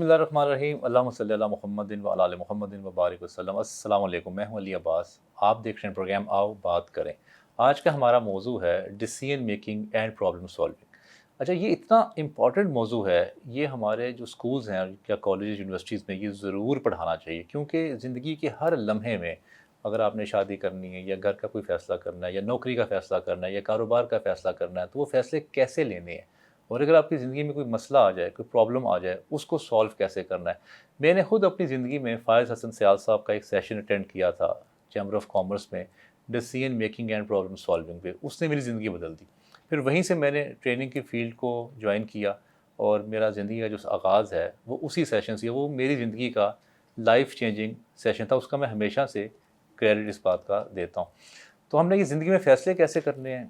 اللہ الرحمن الرحیم اللہم صلی علی محمد و علی آل محمد و بارک وسلم۔ السلام علیکم، میں ہوں علی عباس، آپ دیکھ رہے ہیں پروگرام آؤ بات کریں۔ آج کا ہمارا موضوع ہے decision making and problem solving. اچھا، یہ اتنا امپورٹنٹ موضوع ہے، یہ ہمارے جو سکولز ہیں یا کالجز یونیورسٹیز میں یہ ضرور پڑھانا چاہیے، کیونکہ زندگی کے ہر لمحے میں اگر آپ نے شادی کرنی ہے یا گھر کا کوئی فیصلہ کرنا ہے یا نوکری کا فیصلہ کرنا ہے یا کاروبار کا فیصلہ کرنا ہے، تو وہ فیصلے کیسے لینے ہیں، اور اگر آپ کی زندگی میں کوئی مسئلہ آ جائے، کوئی پرابلم آ جائے، اس کو سالو کیسے کرنا ہے۔ میں نے خود اپنی زندگی میں فائز حسن سیال صاحب کا ایک سیشن اٹینڈ کیا تھا چیمبر آف کامرس میں، decision making and problem solving پہ، اس نے میری زندگی بدل دی۔ پھر وہیں سے میں نے ٹریننگ کی فیلڈ کو جوائن کیا، اور میرا زندگی کا جو آغاز ہے وہ اسی سیشن سے، وہ میری زندگی کا لائف چینجنگ سیشن تھا، اس کا میں ہمیشہ سے کریڈٹ اس بات کا دیتا ہوں۔ تو ہم نے یہ زندگی میں فیصلے کیسے کرنے ہیں،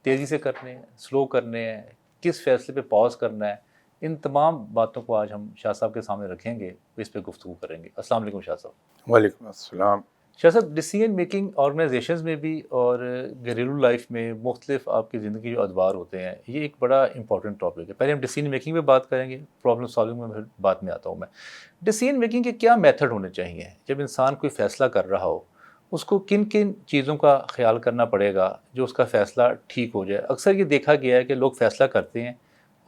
تیزی سے کرنے ہیں، سلو کرنے ہیں، کس فیصلے پہ پاز کرنا ہے، ان تمام باتوں کو آج ہم شاہ صاحب کے سامنے رکھیں گے، اس پہ گفتگو کریں گے۔ السلام علیکم شاہ صاحب۔ وعلیکم السلام۔ شاہ صاحب، ڈیسیژن میکنگ آرگنائزیشنز میں بھی اور گھریلو لائف میں مختلف آپ کی زندگی جو ادوار ہوتے ہیں، یہ ایک بڑا امپورٹنٹ ٹاپک ہے۔ پہلے ہم ڈیسیژن میکنگ پہ بات کریں گے، پرابلم سالونگ میں پھر بات میں آتا ہوں میں۔ ڈیسیژن میکنگ کے کیا میتھڈ ہونے چاہیے؟ جب انسان کوئی فیصلہ کر رہا ہو، اس کو کن کن چیزوں کا خیال کرنا پڑے گا جو اس کا فیصلہ ٹھیک ہو جائے؟ اکثر یہ دیکھا گیا ہے کہ لوگ فیصلہ کرتے ہیں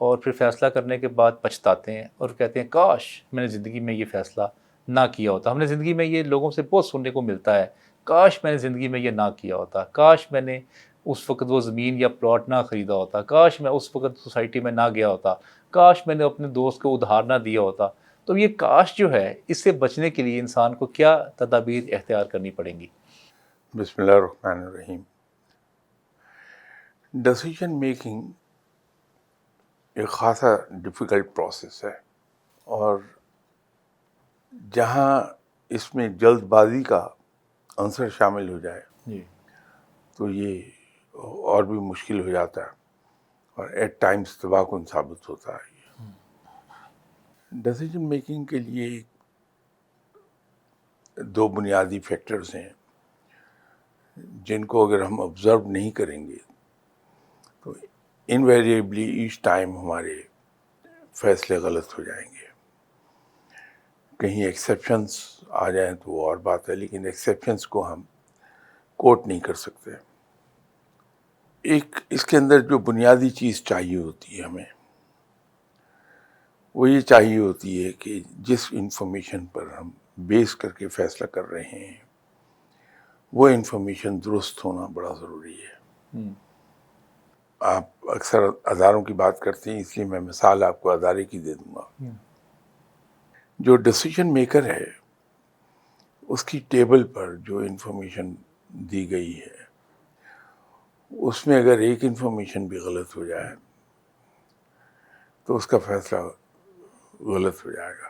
اور پھر فیصلہ کرنے کے بعد پچھتاتے ہیں اور کہتے ہیں کاش میں نے زندگی میں یہ فیصلہ نہ کیا ہوتا۔ ہم نے زندگی میں یہ لوگوں سے بہت سننے کو ملتا ہے، کاش میں نے زندگی میں یہ نہ کیا ہوتا، کاش میں نے اس وقت وہ زمین یا پلاٹ نہ خریدا ہوتا، کاش میں اس وقت سوسائٹی میں نہ گیا ہوتا، کاش میں نے اپنے دوست کو ادھار نہ دیا ہوتا۔ تو یہ کاش جو ہے، اس سے بچنے کے لیے انسان کو کیا تدابیر اختیار کرنی پڑیں گی؟ بسم اللہ الرحمن الرحیم۔ ڈیسیژن میکنگ ایک خاصا ڈیفیکلٹ پروسیس ہے، اور جہاں اس میں جلد بازی کا عنصر شامل ہو جائے جی، تو یہ اور بھی مشکل ہو جاتا ہے، اور ایٹ ٹائمز تباہ کن ثابت ہوتا ہے۔ ڈیسیژن میکنگ کے لیے دو بنیادی فیکٹرز ہیں جن کو اگر ہم آبزرو نہیں کریں گے تو انویریبلی ایچ ٹائم ہمارے فیصلے غلط ہو جائیں گے۔ کہیں ایکسیپشنس آ جائیں تو وہ اور بات ہے، لیکن ایکسیپشنس کو ہم کوٹ نہیں کر سکتے۔ ایک اس کے اندر جو بنیادی چیز چاہیے ہوتی ہے ہمیں، وہ یہ چاہیے ہوتی ہے کہ جس انفارمیشن پر ہم بیس کر کے فیصلہ کر رہے ہیں وہ انفارمیشن درست ہونا بڑا ضروری ہے۔ آپ اکثر اداروں کی بات کرتے ہیں، اس لیے میں مثال آپ کو ادارے کی دے دوں گا۔ جو ڈیسیژن میکر ہے، اس کی ٹیبل پر جو انفارمیشن دی گئی ہے، اس میں اگر ایک انفارمیشن بھی غلط ہو جائے تو اس کا فیصلہ غلط ہو جائے گا۔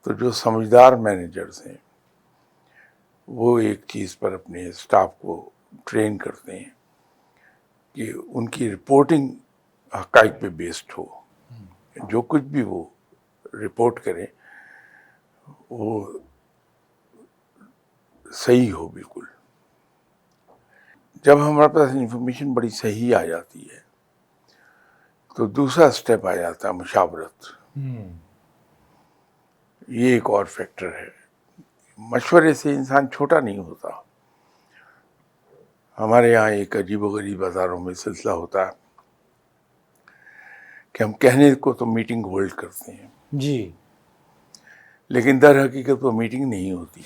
تو جو سمجھدار مینیجرز ہیں وہ ایک چیز پر اپنے اسٹاف کو ٹرین کرتے ہیں کہ ان کی رپورٹنگ حقائق پہ بیسڈ ہو، جو کچھ بھی وہ رپورٹ کریں وہ صحیح ہو بالکل۔ جب ہمارے پاس انفارمیشن بڑی صحیح آ جاتی ہے تو دوسرا اسٹیپ آ جاتا ہے مشاورت۔ یہ ایک اور فیکٹر ہے۔ مشورے سے انسان چھوٹا نہیں ہوتا۔ ہمارے یہاں ایک عجیب و غریب اداروں میں سلسلہ ہوتا ہے کہ ہم کہنے کو تو میٹنگ ہولڈ کرتے ہیں جی، لیکن در حقیقت وہ میٹنگ نہیں ہوتی،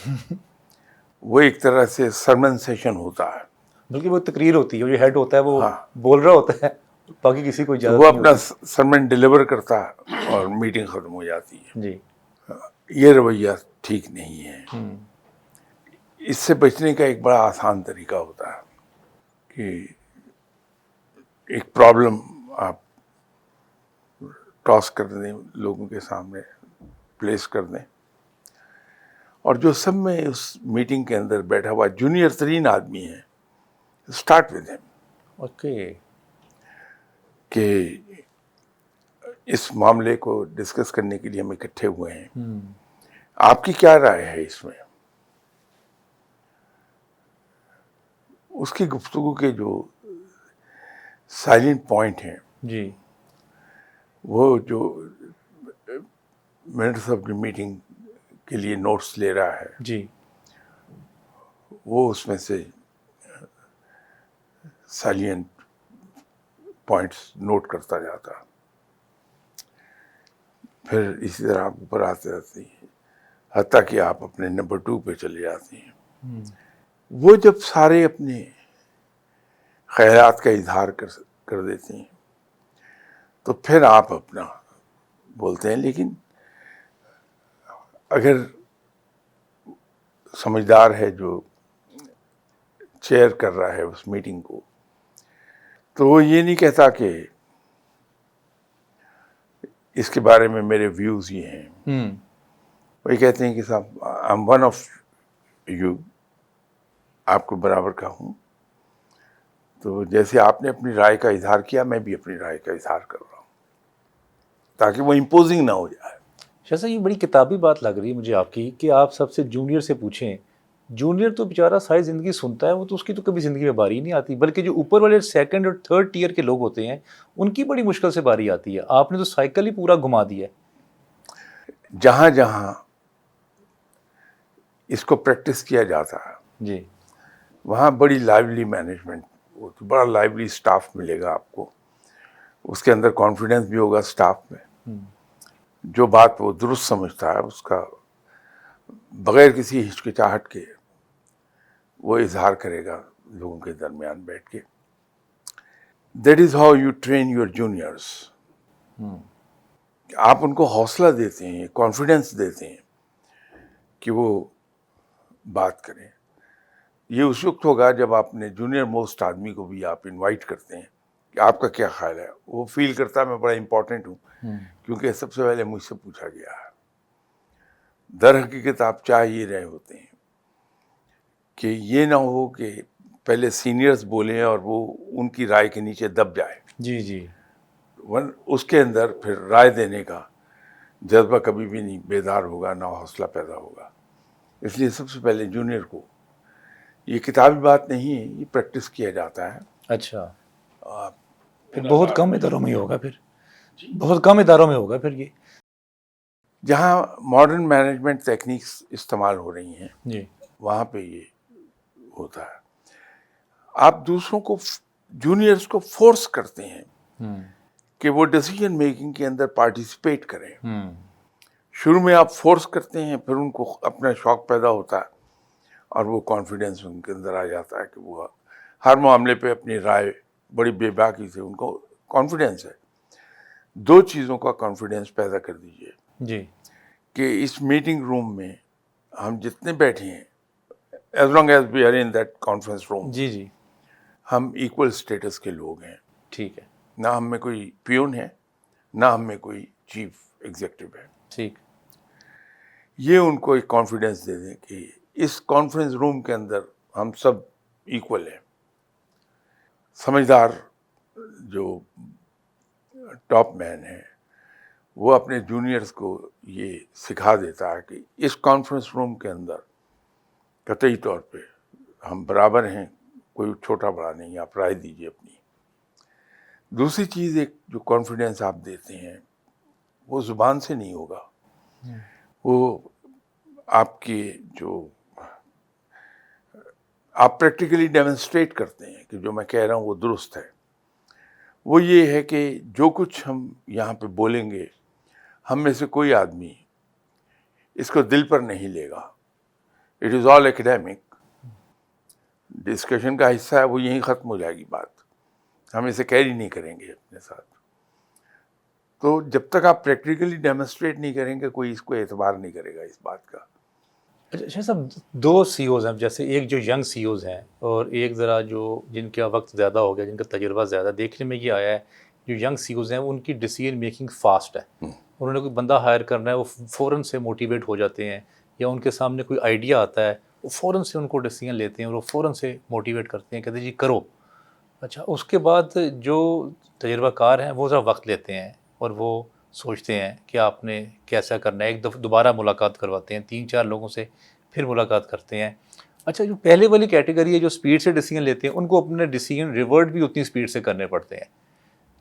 وہ ایک طرح سے سرمن سیشن ہوتا ہے۔ بلکہ وہ تقریر ہوتی ہے، جو ہیڈ ہوتا ہے وہ ہاں، بول رہا ہوتا ہے، باقی کسی کو تو اجازت وہ نہیں اپنا ہوتی۔ سرمن ڈیلیور کرتا ہے اور میٹنگ ختم ہو جاتی ہے۔ جی، یہ رویہ ٹھیک نہیں ہے۔ اس سے بچنے کا ایک بڑا آسان طریقہ ہوتا ہے کہ ایک پرابلم آپ ٹاس کر دیں، لوگوں کے سامنے پلیس کر دیں، اور جو سب میں اس میٹنگ کے اندر بیٹھا ہوا جونیئر ترین آدمی ہے، اسٹارٹ ود ہم، اوکے، کہ اس معاملے کو ڈسکس کرنے کے لیے ہم اکٹھے ہوئے ہیں، آپ کی کیا رائے ہے اس میں؟ اس کی گفتگو کے جو سائلنٹ پوائنٹ ہیں، جی، وہ جو منٹس آف دی میٹنگ کے لیے نوٹس لے رہا ہے جی وہ اس میں سے سیلینٹ پوائنٹس نوٹ کرتا جاتا، پھر اسی طرح آپ اوپر آتے جاتے ہیں حتیٰ کہ آپ اپنے نمبر 2 پہ چلے جاتے ہیں. وہ جب سارے اپنے خیالات کا اظہار کر دیتے ہیں تو پھر آپ اپنا بولتے ہیں. لیکن اگر سمجھدار ہے جو چیئر کر رہا ہے اس میٹنگ کو، تو وہ یہ نہیں کہتا کہ اس کے بارے میں میرے ویوز یہ ہیں. وہی کہتے ہیں کہ صاحب I am one of you, آپ کو برابر کا ہوں، تو جیسے آپ نے اپنی رائے کا اظہار کیا میں بھی اپنی رائے کا اظہار کر رہا ہوں، تاکہ وہ امپوزنگ نہ ہو جائے. شاہ صاحب یہ بڑی کتابی بات لگ رہی ہے مجھے آپ کی کہ آپ سب سے جونیئر سے پوچھیں. جونیئر تو بیچارہ ساری زندگی سنتا ہے، وہ تو اس کی تو کبھی زندگی میں باری ہی نہیں آتی، بلکہ جو اوپر والے 2nd اور 3rd ٹیئر کے لوگ ہوتے ہیں ان کی بڑی مشکل سے باری آتی ہے. آپ نے تو سائیکل ہی پورا گھما دیا ہے. جہاں جہاں اس کو پریکٹس کیا جاتا ہے جی وہاں بڑی لائیولی مینجمنٹ، بڑا لائیولی اسٹاف ملے گا آپ کو، اس کے اندر کانفیڈنس بھی ہوگا اسٹاف میں. جو بات وہ درست سمجھتا ہے اس کا بغیر کسی ہچکچاہٹ کے وہ اظہار کرے گا لوگوں کے درمیان بیٹھ کے. That is how you train your juniors. آپ ان کو حوصلہ دیتے ہیں، کانفیڈنس دیتے ہیں کہ وہ بات کریں. یہ اس وقت ہوگا جب آپ نے جونیئر موسٹ آدمی کو بھی آپ انوائٹ کرتے ہیں کہ آپ کا کیا خیال ہے. وہ فیل کرتا ہے میں بڑا امپورٹنٹ ہوں کیونکہ سب سے پہلے مجھ سے پوچھا گیا ہے. در حقیقت آپ چاہ یہ رہے ہوتے ہیں کہ یہ نہ ہو کہ پہلے سینئرز بولیں اور وہ ان کی رائے کے نیچے دب جائے. جی جی اس کے اندر پھر رائے دینے کا جذبہ کبھی بھی نہیں بیدار ہوگا، نہ حوصلہ پیدا ہوگا. اس لیے سب سے پہلے جونیئر کو، یہ کتابی بات نہیں ہے، یہ پریکٹس کیا جاتا ہے. اچھا پھر بہت کم اداروں میں ہی ہوگا، پھر بہت کم اداروں میں ہوگا پھر یہ. جہاں ماڈرن مینجمنٹ ٹیکنیکس استعمال ہو رہی ہیں جی وہاں پہ یہ ہوتا ہے. آپ دوسروں کو، جونیئرس کو فورس کرتے ہیں کہ وہ ڈیسیجن میکنگ کے اندر پارٹیسپیٹ کریں. شروع میں آپ فورس کرتے ہیں، پھر ان کو اپنا شوق پیدا ہوتا ہے اور وہ کانفیڈنس ان کے اندر آ جاتا ہے کہ وہ ہر معاملے پہ اپنی رائے بڑی بے باکی سے، ان کو کانفیڈنس ہے. 2 چیزوں کا کانفیڈنس پیدا کر دیجئے جی کہ اس میٹنگ روم میں ہم جتنے بیٹھے ہیں، as long as we are in that conference room, جی جی ہم ایکول اسٹیٹس کے لوگ ہیں. ٹھیک ہے نہ ہم میں کوئی پیون ہے، نہ ہم میں کوئی چیف ایگزیکٹو ہے. ٹھیک. یہ ان کو ایک کانفیڈنس دے دیں کہ اس کانفرنس روم کے اندر ہم سب ایکول ہیں. سمجھدار جو ٹاپ مین ہے وہ اپنے جونیئرز کو یہ سکھا دیتا ہے کہ اس کانفرنس روم کے اندر قطعی طور پہ ہم برابر ہیں، کوئی چھوٹا بڑا نہیں، آپ رائے دیجیے اپنی. دوسری چیز ایک جو کانفیڈنس آپ دیتے ہیں وہ زبان سے نہیں ہوگا، وہ آپ کی جو آپ پریکٹیکلی ڈیمونسٹریٹ کرتے ہیں کہ جو میں کہہ رہا ہوں وہ درست ہے. وہ یہ ہے کہ جو کچھ ہم یہاں پہ بولیں گے ہم میں سے کوئی آدمی اس کو دل پر نہیں لے گا. It is all academic, discussion کا حصہ ہے، وہ یہیں ختم ہو جائے گی بات، ہم اسے کیری نہیں کریں گے اپنے ساتھ. تو جب تک آپ پریکٹیکلی ڈیمونسٹریٹ نہیں کریں گے کوئی اس کو اعتبار نہیں کرے گا اس بات کا. اچھا صاحب 2 سی اوز ہیں، جیسے ایک جو ینگ سی اوز ہیں اور ایک ذرا جو جن کا وقت زیادہ ہو گیا، جن کا تجربہ زیادہ. دیکھنے میں یہ آیا ہے جو ینگ سی اوز ہیں ان کی ڈیسیجن میکنگ فاسٹ ہے. انہوں نے کوئی بندہ ہائر کرنا ہے وہ فوراً سے موٹیویٹ ہو جاتے ہیں، یا ان کے سامنے کوئی آئیڈیا آتا ہے وہ فوراً سے ان کو ڈیسیجن لیتے ہیں اور وہ فوراً سے موٹیویٹ کرتے ہیں، کہتے ہیں جی کرو. اچھا اس کے بعد جو تجربہ کار ہیں وہ ذرا وقت لیتے ہیں اور وہ سوچتے ہیں کہ آپ نے کیسا کرنا ہے. ایک دفعہ دوبارہ ملاقات کرواتے ہیں، 3-4 لوگوں سے پھر ملاقات کرتے ہیں. اچھا جو پہلے والی کیٹیگری ہے جو سپیڈ سے ڈیسیجن لیتے ہیں ان کو اپنے ڈیسیجن ریورٹ بھی اتنی سپیڈ سے کرنے پڑتے ہیں.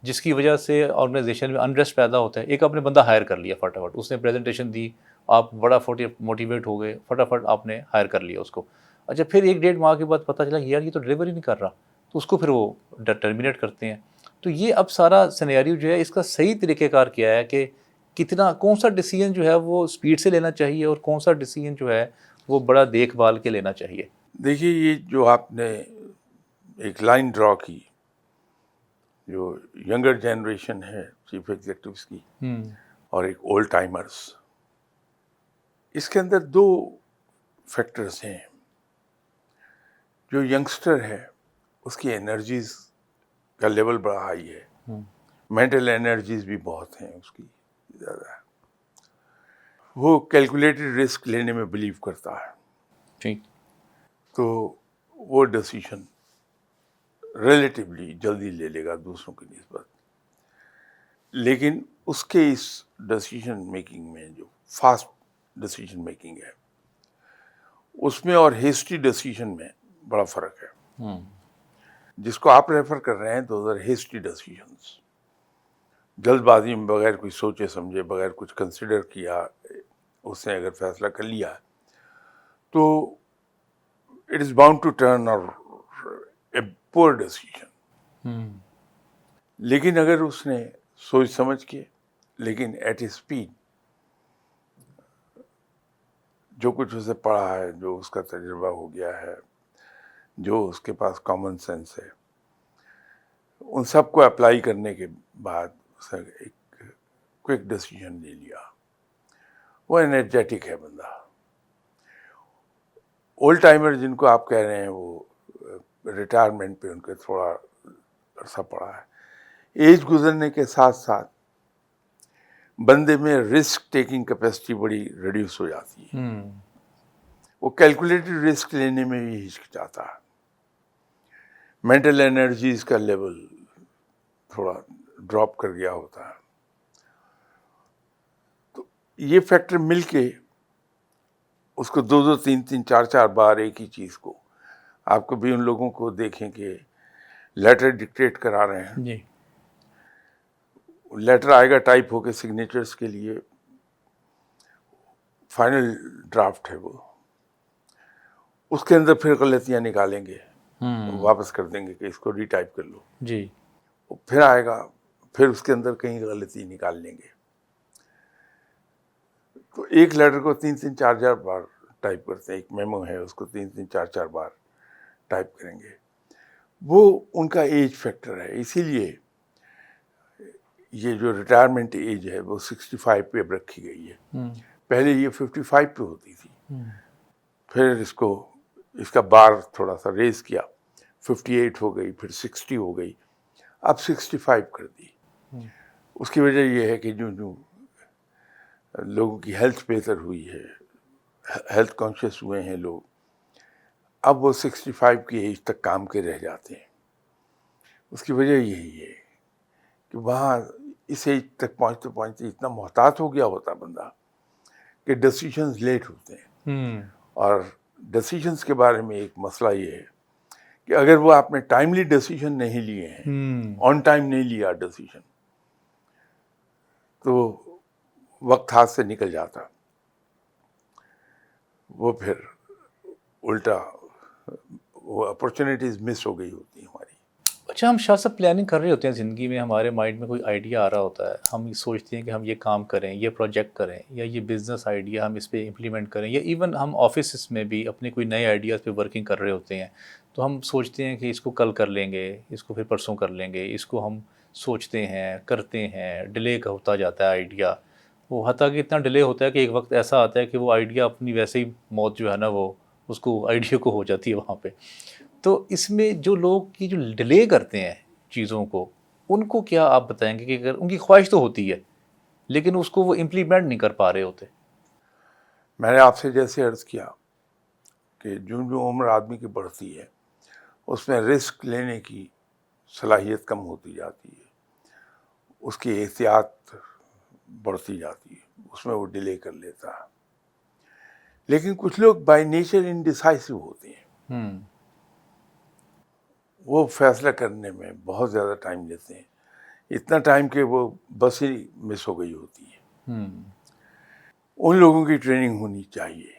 جس کی وجہ سے آرگنائزیشن میں انریسٹ پیدا ہوتا ہے. ایک آپ نے بندہ ہائر کر لیا فٹافٹ, اس نے پریزنٹیشن دی, آپ بڑا موٹیویٹ ہو گئے, فٹافٹ آپ نے ہائر کر لیا اس کو. اچھا پھر 1-1.5 ماہ کے بعد پتہ چلا یار یہ تو ڈلیور ہی نہیں کر رہا, تو اس کو پھر وہ ٹرمینیٹ کرتے ہیں. تو یہ اب سارا سینیریو جو ہے اس کا صحیح طریقہ کار کیا ہے کہ کتنا کون سا ڈیسیجن جو ہے وہ اسپیڈ سے لینا چاہیے اور کون سا ڈیسیجن جو ہے وہ بڑا دیکھ بھال کے لینا چاہیے. دیکھیے یہ جو آپ نے ایک لائن ڈرا کی, جو ینگر جنریشن ہے چیف ایگزیکٹوز کی اور ایک اولڈ ٹائمرز, اس کے اندر 2 فیکٹرز ہیں. جو ینگسٹر ہے اس کی انرجیز کا لیول بڑا ہائی ہے, مینٹل انرجیز بھی بہت ہیں اس کی زیادہ ہے, وہ کیلکولیٹڈ رسک لینے میں بلیو کرتا ہے, ٹھیک, تو وہ ڈیسیشن ریلیٹیولی جلدی لے لے گا دوسروں کی نسبت. لیکن اس کے اس ڈیسیجن میکنگ میں جو فاسٹ ڈیسیجن میکنگ ہے اس میں اور ہیسٹی ڈیسیجن میں بڑا فرق ہے. جس کو آپ ریفر کر رہے ہیں دوز آر ہیسٹی ڈیسیجنس, جلد بازی میں بغیر کچھ سوچے سمجھے, بغیر کچھ کنسیڈر کیا اس نے اگر فیصلہ کر لیا تو it is bound to turn اور اے پور ڈیسیجن. لیکن اگر اس نے سوچ سمجھ کے لیکن ایٹ اے اسپیڈ, جو کچھ اسے پڑھا ہے, جو اس کا تجربہ ہو گیا ہے, جو اس کے پاس کامن سینس ہے, ان سب کو اپلائی کرنے کے بعد اسے ایک کوئک ڈیسیجن لے لیا, وہ انرجیٹک ہے بندہ. اولڈ ٹائمر جن کو آپ کہہ رہے ہیں وہ ریٹائرمنٹ پہ ان کے تھوڑا عرصہ پڑا ہے, ایج گزرنے کے ساتھ ساتھ بندے میں رسک ٹیکنگ کیپیسٹی بڑی ریڈیوس ہو جاتی ہے. وہ کیلکولیٹڈ رسک لینے میں بھی ہچکچاتا ہے, مینٹل انرجیز کا لیول تھوڑا ڈراپ کر گیا ہوتا ہے. تو یہ فیکٹر مل کے اس کو 2-2, 3-3, 4-4 بار ایک ہی چیز کو, آپ کو بھی ان لوگوں کو دیکھیں کہ لیٹر ڈکٹیٹ کرا رہے ہیں, جی, لیٹر آئے گا ٹائپ ہو کے سگنیچرز کے لیے, فائنل ڈرافٹ ہے وہ, اس کے اندر پھر غلطیاں نکالیں گے, واپس کر دیں گے کہ اس کو ری ٹائپ کر لو. جی, پھر آئے گا, پھر اس کے اندر کہیں غلطی نکال لیں گے. تو ایک لیٹر کو 3-3, 4-4 بار ٹائپ کرتے ہیں, ایک میمو ہے اس کو 3-3, 4-4 بار ٹائپ کریں گے. وہ ان کا ایج فیکٹر ہے. اسی لیے یہ جو ریٹائرمنٹ ایج ہے وہ 65 پہ اب رکھی گئی ہے. پہلے یہ 55 پہ ہوتی تھی, پھر اس کا بار تھوڑا سا ریز کیا, 58 ہو گئی, پھر 60 ہو گئی, اب 65 کر دی. اس کی وجہ یہ ہے کہ جو لوگوں کی ہیلتھ بہتر ہوئی ہے, ہیلتھ کانشیس ہوئے ہیں لوگ, اب وہ 65 کی ایج تک کام کے رہ جاتے ہیں. اس کی وجہ یہی ہے کہ وہاں اس ایج تک پہنچتے پہنچتے اتنا محتاط ہو گیا ہوتا بندہ کہ ڈیسیجنز لیٹ ہوتے ہیں. اور ڈیسیجنز کے بارے میں ایک مسئلہ یہ ہے کہ اگر وہ آپ نے ٹائملی ڈیسیجن نہیں لیے ہیں, آن ٹائم نہیں لیا ڈیسیجن, تو وقت ہاتھ سے نکل جاتا, وہ پھر الٹا وہ اپرچونیٹیز مس ہو گئی ہوتی ہیں ہماری. اچھا, ہم شاہ صاحب پلاننگ کر رہے ہوتے ہیں زندگی میں, ہمارے مائنڈ میں کوئی آئیڈیا آ رہا ہوتا ہے, ہم یہ سوچتے ہیں کہ ہم یہ کام کریں, یہ پروجیکٹ کریں, یا یہ بزنس آئیڈیا ہم اس پہ امپلیمنٹ کریں, یا ایون ہم آفیسز میں بھی اپنے کوئی نئے آئیڈیاز پہ ورکنگ کر رہے ہوتے ہیں, تو ہم سوچتے ہیں کہ اس کو کل کر لیں گے, اس کو پھر پرسوں کر لیں گے, اس کو ہم سوچتے ہیں, کرتے ہیں, ڈیلے ہوتا جاتا ہے آئیڈیا. وہ حتیٰ کہ اتنا ڈیلے ہوتا ہے کہ ایک وقت ایسا آتا ہے کہ وہ آئیڈیا اپنی ویسے ہی موت جو ہے نا وہ اس کو آئیڈیا کو ہو جاتی ہے وہاں پہ. تو اس میں جو لوگ کی جو ڈیلے کرتے ہیں چیزوں کو, ان کو کیا آپ بتائیں گے کہ اگر ان کی خواہش تو ہوتی ہے لیکن اس کو وہ امپلیمنٹ نہیں کر پا رہے ہوتے؟ میں نے آپ سے جیسے عرض کیا کہ جو عمر آدمی کی بڑھتی ہے اس میں رسک لینے کی صلاحیت کم ہوتی جاتی ہے, اس کی احتیاط بڑھتی جاتی ہے, اس میں وہ ڈیلے کر لیتا ہے. لیکن کچھ لوگ بائی نیچر انڈیسائسو ہوتے ہیں, وہ فیصلہ کرنے میں بہت زیادہ ٹائم لیتے ہیں. اتنا ٹائم کہ وہ بس ہی مس ہو گئی ہوتی ہے. ان لوگوں کی ٹریننگ ہونی چاہیے.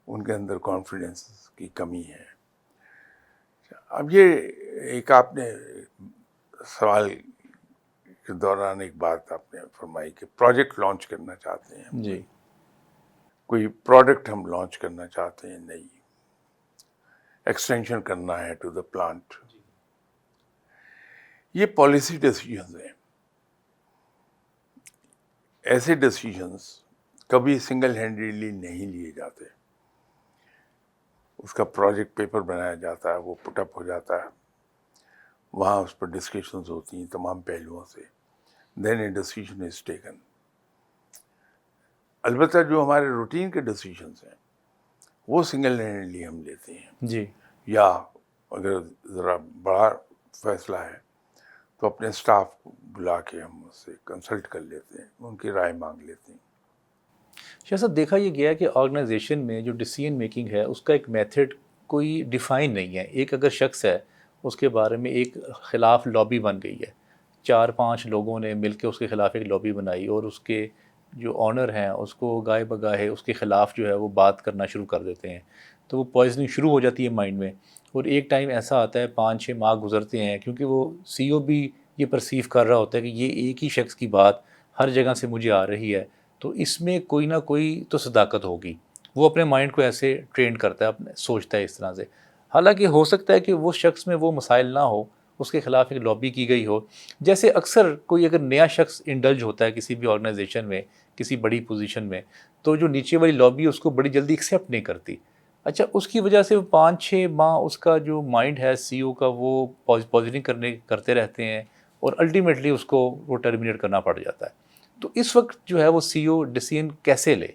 ان کے اندر کانفیڈنس کی کمی ہے. اب یہ ایک آپ نے سوال کے دوران ایک بات آپ نے فرمائی کہ پروجیکٹ لانچ کرنا چاہتے ہیں ہم. جی. کوئی پروڈکٹ ہم لانچ کرنا چاہتے ہیں, نئی ایکسٹینشن کرنا ہے ٹو دا پلانٹ. یہ پالیسی ڈیسیژنز ہیں. ایسے ڈیسیژنز کبھی سنگل ہینڈیڈلی نہیں لیے جاتے. اس کا پروجیکٹ پیپر بنایا جاتا ہے, وہ پٹ اپ ہو جاتا ہے, وہاں اس پر ڈسکشنز ہوتی ہیں تمام پہلوؤں سے, دین اے ڈیسیژن از ٹیکن. البتہ جو ہمارے روٹین کے ڈیسیژنز ہیں وہ سنگل ہینڈلی ہم لیتے ہیں. جی. یا اگر ذرا بڑا فیصلہ ہے تو اپنے اسٹاف کو بلا کے ہم اس سے کنسلٹ کر لیتے ہیں, ان کی رائے مانگ لیتے ہیں. شاہ صاحب دیکھا یہ گیا کہ آرگنائزیشن میں جو ڈیسیژن میکنگ ہے اس کا ایک میتھڈ کوئی ڈیفائن نہیں ہے. ایک اگر شخص ہے اس کے بارے میں ایک خلاف لابی بن گئی ہے, 4-5 لوگوں نے مل کے اس کے خلاف ایک لابی بنائی اور اس کے جو آنر ہیں اس کو گائے بگاہے اس کے خلاف جو ہے وہ بات کرنا شروع کر دیتے ہیں, تو وہ پوائزننگ شروع ہو جاتی ہے مائنڈ میں. اور ایک ٹائم ایسا آتا ہے 5-6 ماہ گزرتے ہیں, کیونکہ وہ سی او بھی یہ پرسیو کر رہا ہوتا ہے کہ یہ ایک ہی شخص کی بات ہر جگہ سے مجھے آ رہی ہے, تو اس میں کوئی نہ کوئی تو صداقت ہوگی. وہ اپنے مائنڈ کو ایسے ٹرین کرتا ہے, اپنے سوچتا ہے اس طرح سے. حالانکہ ہو سکتا ہے کہ وہ شخص میں وہ مسائل نہ ہو, اس کے خلاف ایک لابی کی گئی ہو. جیسے اکثر کوئی اگر نیا شخص انڈلج ہوتا ہے کسی بھی آرگنائزیشن میں, کسی بڑی پوزیشن میں, تو جو نیچے والی لابی اس کو بڑی جلدی ایکسیپٹ نہیں کرتی. اچھا, اس کی وجہ سے 5-6 ماہ اس کا جو مائنڈ ہے سی او کا وہ پوزیٹنگ کرتے رہتے ہیں اور الٹیمیٹلی اس کو وہ ٹرمینیٹ کرنا پڑ جاتا ہے. تو اس وقت جو ہے وہ سی او ڈیسیژن کیسے لے؟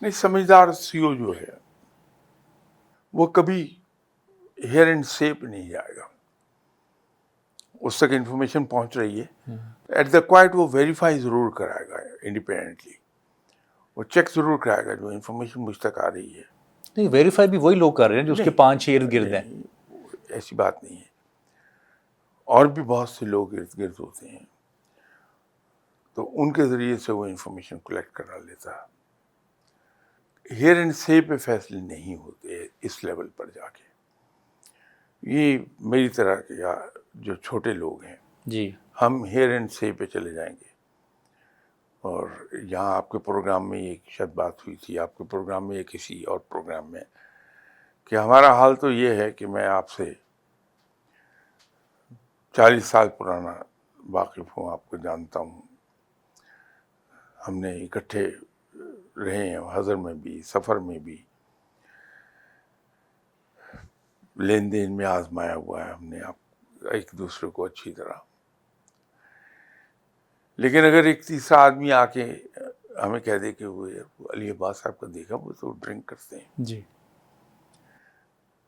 نہیں, سمجھدار سی او جو ہے وہ کبھی ہیئر اینڈ سے پہ نہیں جائے گا. اس تک انفارمیشن پہنچ رہی ہے, ایٹ دا کوائٹ وہ ویریفائی ضرور کرائے گا انڈیپینڈنٹلی, وہ چیک ضرور کرائے گا جو انفارمیشن مجھ تک آ رہی ہے. نہیں, ویریفائی بھی وہی لوگ کر رہے ہیں جو اس کے 5-6 ارد گرد ہیں. ایسی بات نہیں ہے, اور بھی بہت سے لوگ ارد گرد ہوتے ہیں, تو ان کے ذریعے سے وہ انفارمیشن کلیکٹ کرا لیتا ہے. ہیئر اینڈ سے پہ فیصلے نہیں ہوتے اس لیول پر جا کے. یہ میری طرح کے یا جو چھوٹے لوگ ہیں, جی, ہم ہیئر اینڈ سے پہ چلے جائیں گے. اور یہاں آپ کے پروگرام میں ایک شاید بات ہوئی تھی, آپ کے پروگرام میں یا کسی اور پروگرام میں, کہ ہمارا حال تو یہ ہے کہ میں آپ سے 40 سال پرانا واقف ہوں, آپ کو جانتا ہوں, ہم نے اکٹھے رہے ہیں, حضر میں بھی سفر میں بھی, لین دین میں آزمایا ہوا ہے ہم نے آپ ایک دوسرے کو اچھی طرح. لیکن اگر ایک تیسرا آدمی آ کے ہمیں کہہ دے کہ وہ علی عباس صاحب کا دیکھا وہ تو ڈرنک کرتے ہیں, جی,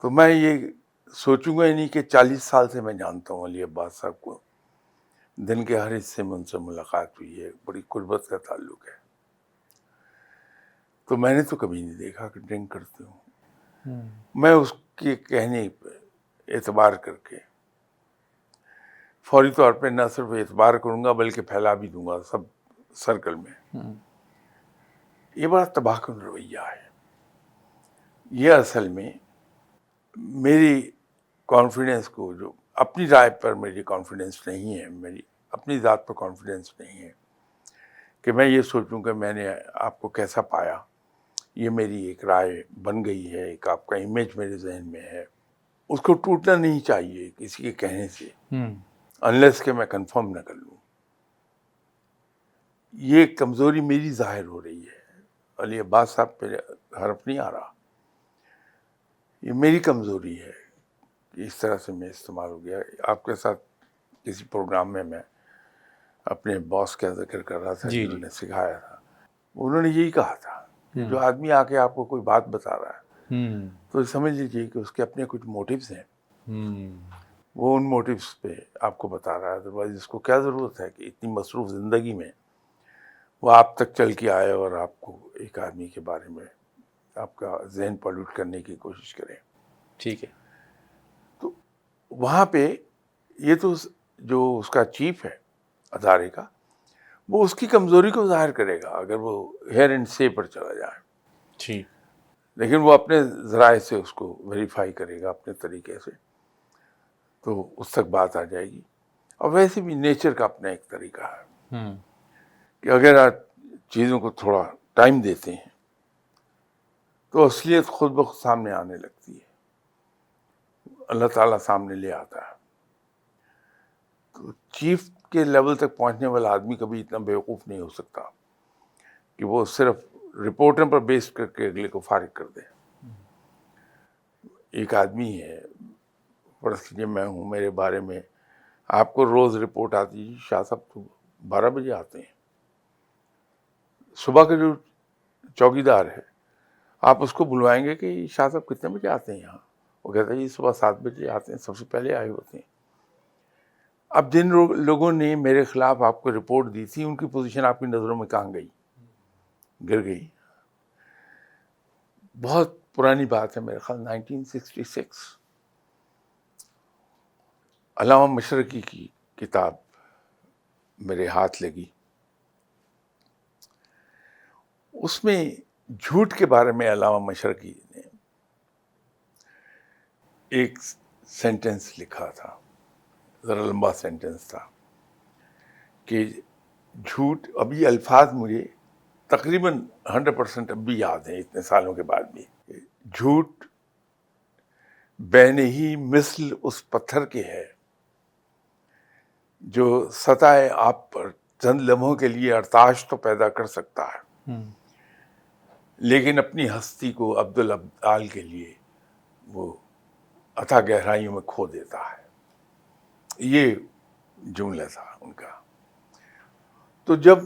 تو میں یہ سوچوں گا ہی نہیں کہ 40 سال سے میں جانتا ہوں علی عباس صاحب کو, دن کے ہر حصے میں ان سے ملاقات ہوئی ہے, بڑی قربت کا تعلق ہے, تو میں نے تو کبھی نہیں دیکھا کہ ڈرنک کرتے ہوں. میں اس کے کہنے پہ اعتبار کر کے فوری طور پہ نہ صرف اعتبار کروں گا بلکہ پھیلا بھی دوں گا سب سرکل میں. یہ بڑا تباہ کن رویہ ہے. یہ اصل میں میری کانفیڈنس کو, جو اپنی رائے پر میری کانفیڈنس نہیں ہے, میری اپنی ذات پر کانفیڈنس نہیں ہے کہ میں یہ سوچوں کہ میں نے آپ کو کیسا پایا, یہ میری ایک رائے بن گئی ہے, ایک آپ کا امیج میرے ذہن میں ہے, اس کو ٹوٹنا نہیں چاہیے کسی کے کہنے سے, انلیس کہ میں کنفرم نہ کر لوں. یہ کمزوری میری ظاہر ہو رہی ہے, علی عباس صاحب پہ حرف نہیں آ رہا, یہ میری کمزوری ہے کہ اس طرح سے میں استعمال ہو گیا. آپ کے ساتھ کسی پروگرام میں اپنے باس کا ذکر کر رہا تھا, جنہوں نے سکھایا تھا, انہوں نے یہی کہا تھا کہ جو آدمی آ کے آپ کو کوئی بات بتا رہا ہے تو سمجھ لیجیے کہ اس کے اپنے کچھ موٹیوز ہیں, وہ ان موٹیوز پہ آپ کو بتا رہا ہے. ادروائز اس کو کیا ضرورت ہے کہ اتنی مصروف زندگی میں وہ آپ تک چل کے آئے اور آپ کو ایک آدمی کے بارے میں آپ کا ذہن پالوٹ کرنے کی کوشش کریں. ٹھیک ہے. تو وہاں پہ یہ تو جو اس کا چیف ہے ادارے کا، وہ اس کی کمزوری کو ظاہر کرے گا اگر وہ ہیئر اینڈ سے پر چلا جائے، ٹھیک، لیکن وہ اپنے ذرائع سے اس کو ویریفائی کرے گا اپنے طریقے سے، تو اس تک بات آ جائے گی۔ اور ویسے بھی نیچر کا اپنا ایک طریقہ ہے کہ اگر آپ چیزوں کو تھوڑا ٹائم دیتے ہیں تو اصلیت خود بخود سامنے آنے لگتی ہے، اللہ تعالیٰ سامنے لے آتا ہے۔ تو چیف کے لیول تک پہنچنے والا آدمی کبھی اتنا بیوقوف نہیں ہو سکتا کہ وہ صرف رپورٹوں پر بیس کر کے اگلے کو فارغ کر دے۔ ایک آدمی ہے، فرض کیجیے میں ہوں، میرے بارے میں آپ کو روز رپورٹ آتی ہے، شاہ صاحب تو 12 بجے آتے ہیں۔ صبح کا جو چوکیدار ہے، آپ اس کو بلوائیں گے کہ شاہ صاحب کتنے بجے آتے ہیں یہاں؟ وہ کہتا ہے جی صبح 7 بجے آتے ہیں، سب سے پہلے آئے ہوتے ہیں۔ اب جن لوگوں نے میرے خلاف آپ کو رپورٹ دی تھی، ان کی پوزیشن آپ کی نظروں میں کہاں گئی؟ گر گئی۔ بہت پرانی بات ہے، میرے خیال 1966، علامہ مشرقی کی کتاب میرے ہاتھ لگی، اس میں جھوٹ کے بارے میں علامہ مشرقی نے ایک سینٹنس لکھا تھا، ذرا لمبا سینٹنس تھا کہ جھوٹ، ابھی الفاظ مجھے تقریباً 100% اب بھی یاد ہیں اتنے سالوں کے بعد بھی، جھوٹ بے نہیں مثل اس پتھر کے ہے جو سطح آپ پر چند لمحوں کے لیے ارتعاش تو پیدا کر سکتا ہے، لیکن اپنی ہستی کو عبدالابدال کے لیے وہ اتھا گہرائیوں میں کھو دیتا ہے۔ یہ جملہ تھا ان کا۔ تو جب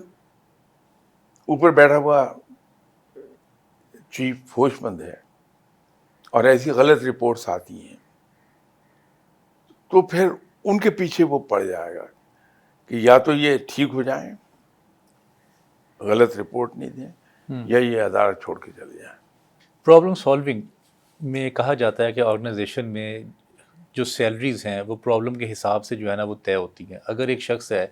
اوپر بیٹھا ہوا چیف ہوش مند ہے اور ایسی غلط رپورٹس آتی ہیں تو پھر ان کے پیچھے وہ پڑ جائے گا کہ یا تو یہ ٹھیک ہو جائیں، غلط رپورٹ نہیں دیں، یا یہ ادارہ چھوڑ کے چلے جائیں۔ پرابلم سالونگ میں کہا جاتا ہے کہ آرگنائزیشن میں جو سیلریز ہیں وہ پرابلم کے حساب سے جو ہے نا وہ طے ہوتی ہیں۔ اگر ایک شخص ہے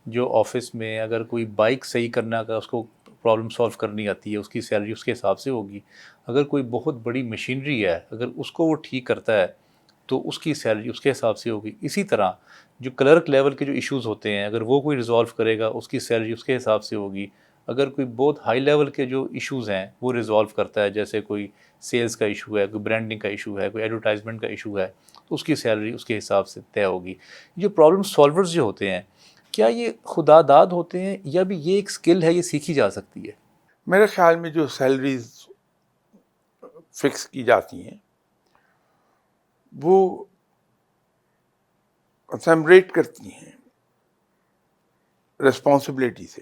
جو آفس میں اگر کوئی بائک صحیح کرنا کا اس کو پرابلم سالو کرنی آتی ہے، اس کی سیلری اس کے حساب سے ہوگی۔ اگر کوئی بہت بڑی مشینری ہے، اگر اس کو وہ ٹھیک کرتا ہے تو اس کی سیلری اس کے حساب سے ہوگی۔ اسی طرح جو کلرک لیول کے جو ایشوز ہوتے ہیں، اگر وہ کوئی ریزالو کرے گا اس کی سیلری اس کے حساب سے ہوگی۔ اگر کوئی بہت ہائی لیول کے جو ایشوز ہیں وہ ریزالو کرتا ہے، جیسے کوئی سیلز کا ایشو ہے، کوئی برانڈنگ کا ایشو ہے، کوئی ایڈورٹائزمنٹ کا ایشو ہے، تو اس کی سیلری اس کے حساب سے طے ہوگی۔ جو پرابلم سالورز جو ہوتے ہیں، کیا یہ خدا داد ہوتے ہیں یا بھی یہ ایک سکل ہے، یہ سیکھی جا سکتی ہے؟ میرے خیال میں جو سیلریز فکس کی جاتی ہیں وہ سیمریٹ کرتی ہیں ریسپانسبلٹی سے،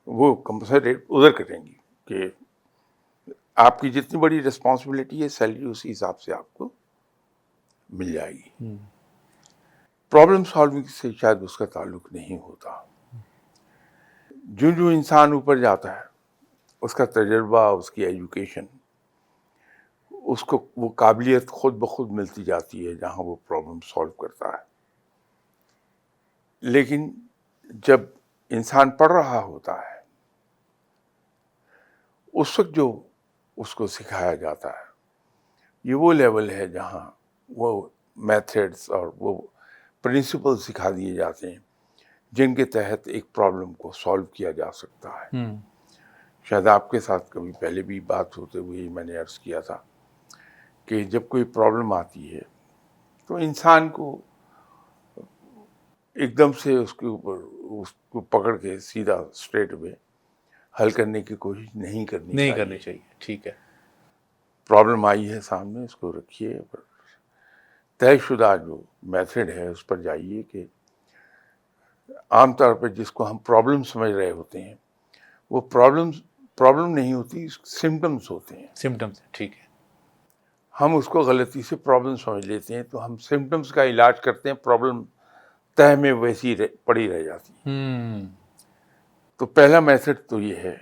وہ کمپنسیٹ ادھر کریں گی کہ آپ کی جتنی بڑی ریسپانسبلٹی ہے سیلری اسی حساب سے آپ کو مل جائے گی۔ پرابلم سالونگ سے شاید اس کا تعلق نہیں ہوتا۔ جو انسان اوپر جاتا ہے اس کا تجربہ، اس کی ایجوکیشن، اس کو وہ قابلیت خود بخود ملتی جاتی ہے جہاں وہ پرابلم سالو کرتا ہے۔ لیکن جب انسان پڑھ رہا ہوتا ہے اس وقت جو اس کو سکھایا جاتا ہے یہ وہ لیول ہے جہاں وہ میتھڈس اور وہ پرنسپل سکھا دیے جاتے ہیں جن کے تحت ایک پرابلم کو سالو کیا جا سکتا ہے۔ شاید آپ کے ساتھ کبھی پہلے بھی بات ہوتے ہوئے میں نے عرض کیا تھا کہ جب کوئی پرابلم آتی ہے تو انسان کو ایک دم سے اس کے اوپر اس کو پکڑ کے سیدھا اسٹریٹ وے حل کرنے کی کوشش نہیں کرنی چاہیے۔ ٹھیک ہے، پرابلم آئی ہے سامنے، اس کو رکھیے، طے شدہ جو میتھڈ ہے اس پر جائیے کہ عام طور پہ جس کو ہم پرابلم سمجھ رہے ہوتے ہیں وہ پرابلم نہیں ہوتی، سمٹمس ہوتے ہیں۔ سمٹمس، ٹھیک ہے۔ ہم اس کو غلطی سے پرابلم سمجھ لیتے ہیں تو ہم سمٹمس کا علاج کرتے ہیں، پرابلم تہ میں ویسی پڑی رہ جاتی ہے۔ تو پہلا میتھڈ تو یہ ہے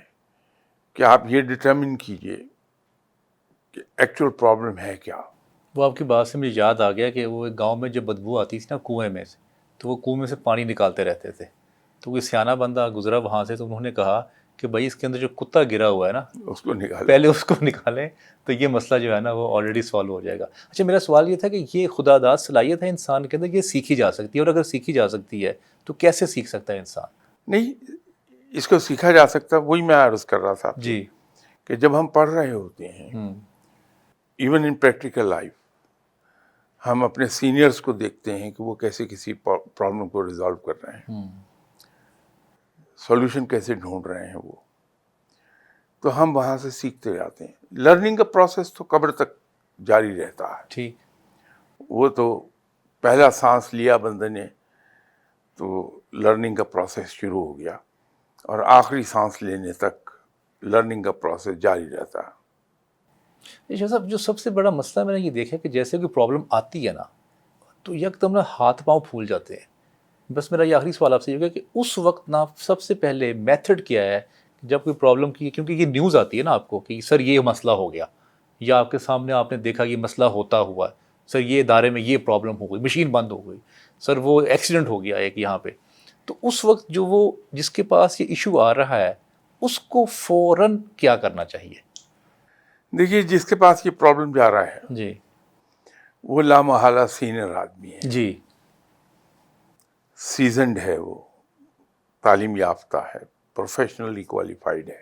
کہ آپ یہ ڈٹرمن کیجئے کہ ایکچوئل پرابلم ہے کیا۔ وہ آپ کی بات سے مجھے یاد آ گیا کہ وہ ایک گاؤں میں جب بدبو آتی تھی نا کنویں میں سے، تو وہ کنویں میں سے پانی نکالتے رہتے تھے. تو کوئی سیانہ بندہ گزرا وہاں سے تو انہوں نے کہا کہ بھائی اس کے اندر جو کتا گرا ہوا ہے نا اس کو نکالیں، پہلے اس کو نکالیں تو یہ مسئلہ جو ہے نا وہ آلریڈی سالو ہو جائے گا. اچھا میرا سوال یہ تھا کہ یہ خدا داد صلاحیت ہے انسان کے اندر، یہ سیکھی جا سکتی ہے، اور اگر سیکھی جا سکتی ہے تو کیسے سیکھ سکتا ہے انسان؟ نہیں اس کو سیکھا جا سکتا. وہی میں عرض کر رہا تھا جی. کہ جب ہم پڑھ رہے ہوتے ہیں ایون ان پریکٹیکل لائف، ہم اپنے سینئرز کو دیکھتے ہیں کہ وہ کیسے کسی پرابلم کو ریزالو کر رہے ہیں، سولوشن کیسے ڈھونڈ رہے ہیں وہ، تو ہم وہاں سے سیکھتے جاتے ہیں. لرننگ کا پروسیس تو قبر تک جاری رہتا ہے. ٹھیک. وہ تو پہلا سانس لیا بندے نے تو لرننگ کا پروسیس شروع ہو گیا، اور آخری سانس لینے تک لرننگ کا پروسیس جاری رہتا ہے. شاہ صاحب جو سب سے بڑا مسئلہ میں نے یہ دیکھا کہ جیسے کوئی پرابلم آتی ہے نا تو یکدم نا ہاتھ پاؤں پھول جاتے ہیں. بس میرا یہ آخری سوال آپ سے یہ ہوگا کہ اس وقت نا سب سے پہلے میتھڈ کیا ہے جب کوئی پرابلم کی، کیونکہ یہ نیوز آتی ہے نا آپ کو کہ سر یہ مسئلہ ہو گیا، یا آپ کے سامنے آپ نے دیکھا یہ مسئلہ ہوتا ہوا ہے، سر یہ ادارے میں یہ پرابلم ہو گئی، مشین بند ہو گئی، سر وہ ایکسیڈنٹ ہو گیا ایک یہاں پہ. تو اس وقت جو وہ جس کے پاس یہ ایشو آ رہا ہے اس کو فوراً کیا کرنا چاہیے؟ دیکھیے جس کے پاس یہ پرابلم جا رہا ہے جی. وہ لامحالہ سینئر آدمی ہے، جی. سیزنڈ ہے، وہ تعلیم یافتہ ہے، پروفیشنلی کوالیفائڈ ہے.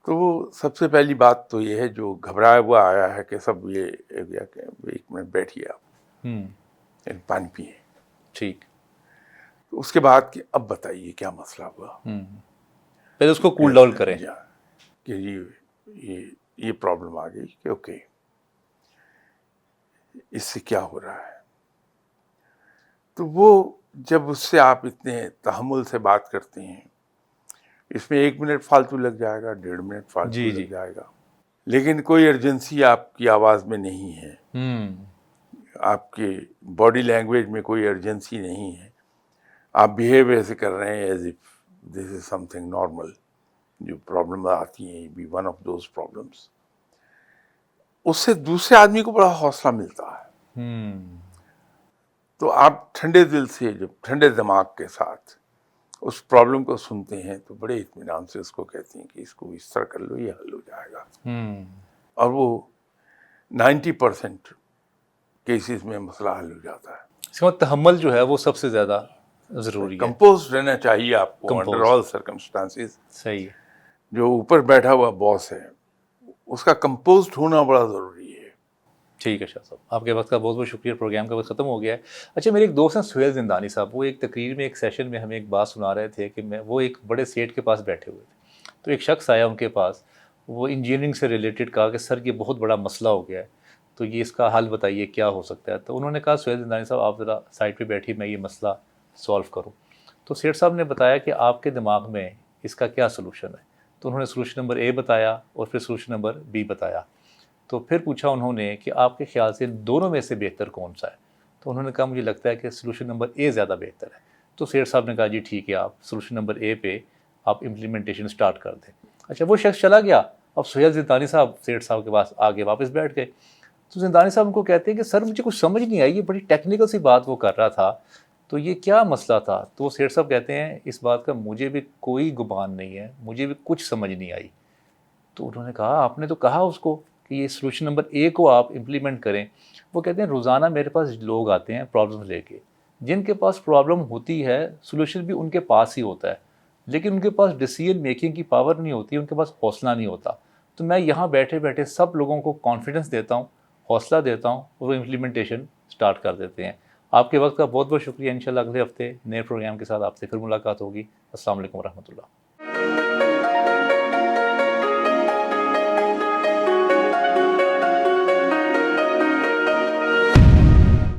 تو وہ سب سے پہلی بات تو یہ ہے، جو گھبرایا ہوا آیا ہے کہ سب یہ ایک منٹ بیٹھیے آپ پانی پیئے. ٹھیک. تو اس کے بعد کہ اب بتائیے کیا مسئلہ ہوا، پہلے اس کو کول ڈاؤن کریں کہ یہ پرابلم آ گئی کہ اوکے اس سے کیا ہو رہا ہے. تو وہ جب اس سے آپ اتنے تحمل سے بات کرتے ہیں، اس میں 1 منٹ فالتو لگ جائے گا، 1.5 منٹ فالتو لگ جائے گا، لیکن کوئی ارجنسی آپ کی آواز میں نہیں ہے، آپ کے باڈی لینگویج میں کوئی ارجنسی نہیں ہے، آپ بیہیو ایسے کر رہے ہیں as if this is something normal. جو پرابلم آتی ہیں be one of those problems, اس سے دوسرے آدمی کو بڑا حوصلہ ملتا ہے. تو آپ ٹھنڈے دل سے، جب ٹھنڈے دماغ کے ساتھ اس پرابلم کو سنتے ہیں تو بڑے اطمینان سے اس کو کہتے ہیں کہ اس کو اس طرح کر لو، یہ حل ہو جائے گا. اور وہ 90% کیسز میں مسئلہ حل ہو جاتا ہے. اس کا تحمل جو ہے وہ سب سے زیادہ ضروری ہے. کمپوز رہنا چاہیے آپ کو انڈر آل سرکمسٹانسز. صحیح. جو اوپر بیٹھا ہوا باس ہے اس کا کمپوزڈ ہونا بڑا ضروری ہے. ٹھیک ہے شاہ صاحب، آپ کے وقت کا بہت بہت شکریہ. پروگرام کا وقت ختم ہو گیا ہے. اچھا میرے ایک دوست ہیں سہیل زندانی صاحب، وہ ایک تقریر میں ایک سیشن میں ہمیں ایک بات سنا رہے تھے کہ وہ ایک بڑے سیٹ کے پاس بیٹھے ہوئے تھے، تو ایک شخص آیا ان کے پاس، وہ انجینئرنگ سے ریلیٹڈ کہا کہ سر یہ بہت بڑا مسئلہ ہو گیا ہے، تو یہ اس کا حل بتائیے کیا ہو سکتا ہے. تو انہوں نے کہا سہیل زندانی صاحب آپ ذرا سائڈ پہ بیٹھی، میں یہ مسئلہ سالو کروں. تو سیٹھ صاحب نے بتایا کہ آپ کے دماغ میں اس کا کیا سلوشن ہے. تو انہوں نے سلوشن نمبر اے بتایا اور پھر سلوشن نمبر بی بتایا. تو پھر پوچھا انہوں نے کہ آپ کے خیال سے دونوں میں سے بہتر کون سا ہے. تو انہوں نے کہا مجھے لگتا ہے کہ سلوشن نمبر اے زیادہ بہتر ہے. تو سیٹھ صاحب نے کہا جی ٹھیک ہے، آپ سلوشن نمبر اے پہ آپ امپلیمنٹیشن سٹارٹ کر دیں. اچھا وہ شخص چلا گیا. اب سہیل زندانی صاحب سیٹھ صاحب کے پاس آگے واپس بیٹھ گئے. تو زندانی صاحب ان کو کہتے ہیں کہ سر مجھے کچھ سمجھ نہیں آئی، یہ بڑی ٹیکنیکل سی بات وہ کر رہا تھا، تو یہ کیا مسئلہ تھا. تو سیٹھ صاحب کہتے ہیں اس بات کا مجھے بھی کوئی گمان نہیں ہے، مجھے بھی کچھ سمجھ نہیں آئی. تو انہوں نے کہا آپ نے تو کہا اس کو کہ یہ سلوشن نمبر اے کو آپ امپلیمنٹ کریں. وہ کہتے ہیں روزانہ میرے پاس لوگ آتے ہیں پرابلم لے کے، جن کے پاس پرابلم ہوتی ہے سلوشن بھی ان کے پاس ہی ہوتا ہے، لیکن ان کے پاس ڈیسیژن میکنگ کی پاور نہیں ہوتی، ان کے پاس حوصلہ نہیں ہوتا. تو میں یہاں بیٹھے بیٹھے سب لوگوں کو کانفیڈنس دیتا ہوں، حوصلہ دیتا ہوں، اور وہ امپلیمنٹیشن سٹارٹ کر دیتے ہیں. آپ کے وقت کا بہت بہت شکریہ. انشاءاللہ اگلے ہفتے نئے پروگرام کے ساتھ آپ سے پھر ملاقات ہوگی. السلام علیکم ورحمۃ اللہ.